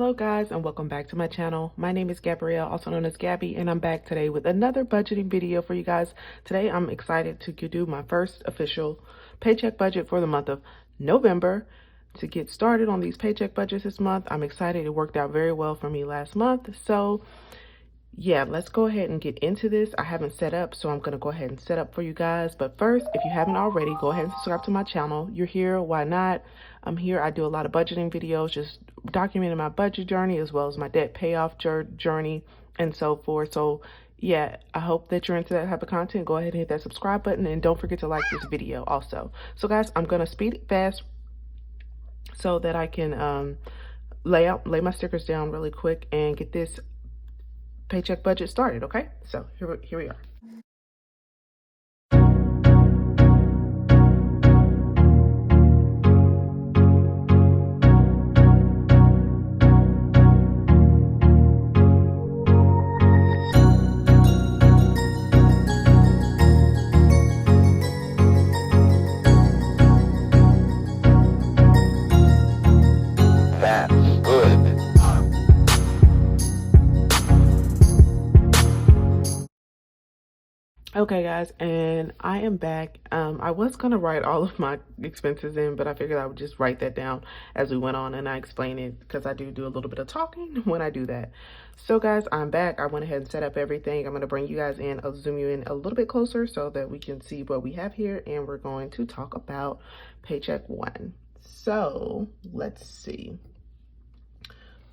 Hello guys, and welcome back to my channel. My name is Gabrielle, also known as Gabby, and I'm back today with another budgeting video for you guys. Today I'm excited to do my first official paycheck budget for the month of November. To get started on these paycheck budgets this month, I'm excited. It worked out very well for me last month. So yeah, let's go ahead and get into this. I haven't set up, so I'm going to go ahead and set up for you guys. But first, if you haven't already, go ahead and subscribe to my channel. You're here, why not? I'm here. I do a lot of budgeting videos, just documenting my budget journey as well as my debt payoff journey and so forth. So yeah, I hope that you're into that type of content. Go ahead and hit that subscribe button, and don't forget to like this video also. So guys, I'm going to speed it fast so that I can lay my stickers down really quick and get this paycheck budget started. Okay, so here we are. Okay guys, and I am back. I was gonna write all of my expenses in, but I figured I would just write that down as we went on and I explain it, because I do a little bit of talking when I do that. So guys, I'm back. I went ahead and set up everything. I'm gonna bring you guys in. I'll zoom you in a little bit closer so that we can see what we have here, and we're going to talk about paycheck one. So let's see.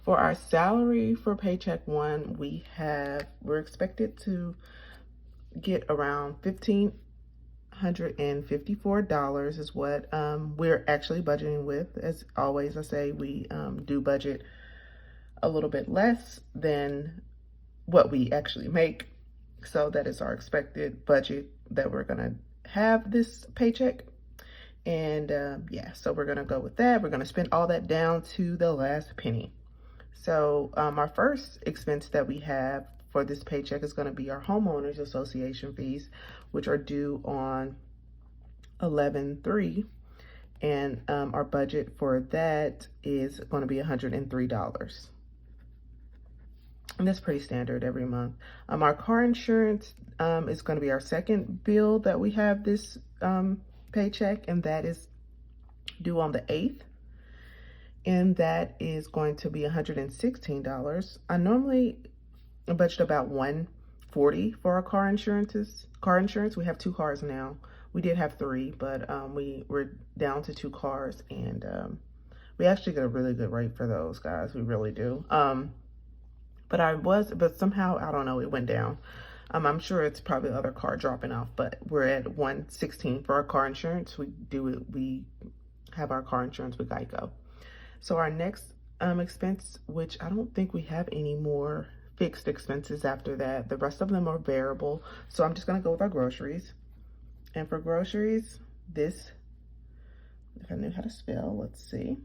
For our salary for paycheck one, we're expected to get around $1,554 is what we're actually budgeting with. As always, I say we do budget a little bit less than what we actually make. So that is our expected budget that we're gonna have this paycheck. And yeah, so we're gonna go with that. We're gonna spend all that down to the last penny. So our first expense that we have for this paycheck is going to be our homeowners association fees, which are due on 11/3, and our budget for that is going to be $103. And that's pretty standard every month. Our car insurance is going to be our second bill that we have this paycheck, and that is due on the 8th. And that is going to be $116. I normally budget about $140 for our car insurance. We have 2 cars now. We did have 3, but we're down to 2 cars, and we actually get a really good rate for those, guys. We really do. But somehow, I don't know, it went down. I'm sure it's probably the other car dropping off, but we're at $116 for our car insurance. We have our car insurance with Geico. So our next expense, which I don't think we have any more fixed expenses after that. The rest of them are variable. So I'm just going to go with our groceries. And for groceries, if I knew how to spell, let's see.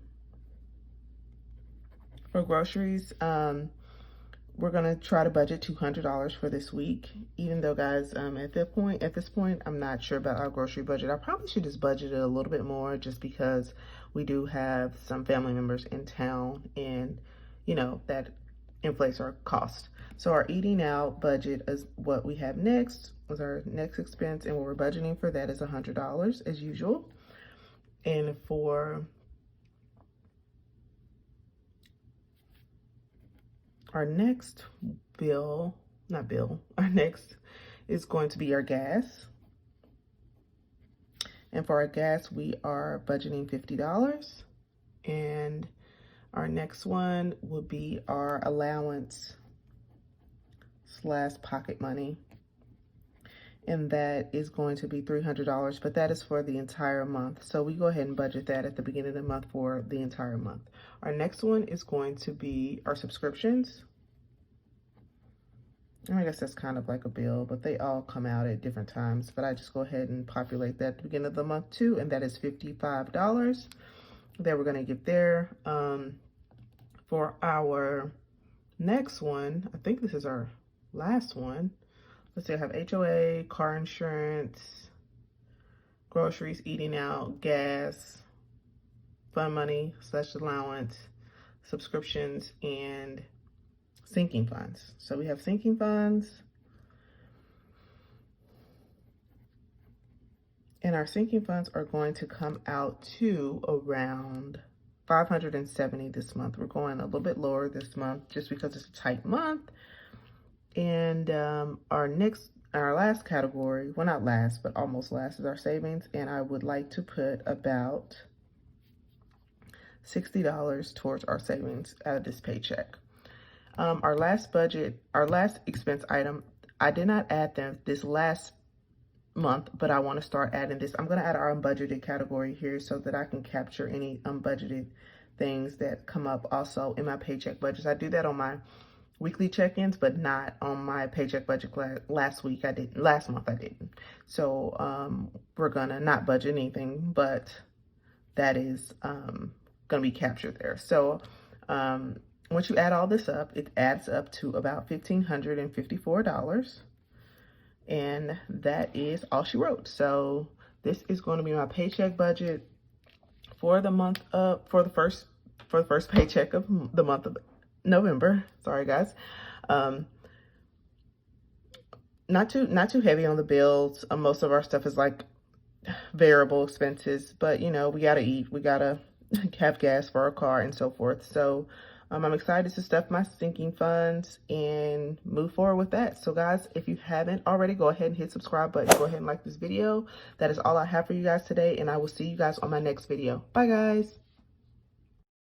For groceries, we're going to try to budget $200 for this week. Even though, guys, at this point, I'm not sure about our grocery budget. I probably should just budget it a little bit more, just because we do have some family members in town, and you know that inflates our cost. So our eating out budget is what we have next, is our next expense, and what we're budgeting for that is $100 as usual. And for our next our next is going to be our gas. And for our gas, we are budgeting $50. And our next one would be our allowance / pocket money. And that is going to be $300, but that is for the entire month. So we go ahead and budget that at the beginning of the month for the entire month. Our next one is going to be our subscriptions. I guess that's kind of like a bill, but they all come out at different times. But I just go ahead and populate that at the beginning of the month too, and that is $55 that we're going to get there. For our next one, I think this is our last one. Let's see, I have HOA, car insurance, groceries, eating out, gas, fund money / allowance, subscriptions, and sinking funds. So we have sinking funds. And our sinking funds are going to come out to around 570 this month. We're going a little bit lower this month just because it's a tight month. And our last category, well, not last, but almost last, is our savings. And I would like to put about $60 towards our savings out of this paycheck. Our last expense item, I did not add them this last month, but I want to start adding this. I'm going to add our unbudgeted category here so that I can capture any unbudgeted things that come up also in my paycheck budgets. I do that on my weekly check-ins, but not on my paycheck budget last month I didn't. So we're gonna not budget anything, but that is gonna be captured there. So once you add all this up, it adds up to about $1,554. And that is all she wrote. So this is going to be my paycheck budget for the month of, for the first paycheck of the month of November. Sorry guys. Not too heavy on the bills. Most of our stuff is like variable expenses, but you know, we gotta eat, we gotta have gas for our car and so forth. So I'm excited to stuff my sinking funds and move forward with that. So guys, if you haven't already, go ahead and hit subscribe button. Go ahead and like this video. That is all I have for you guys today, and I will see you guys on my next video. Bye guys.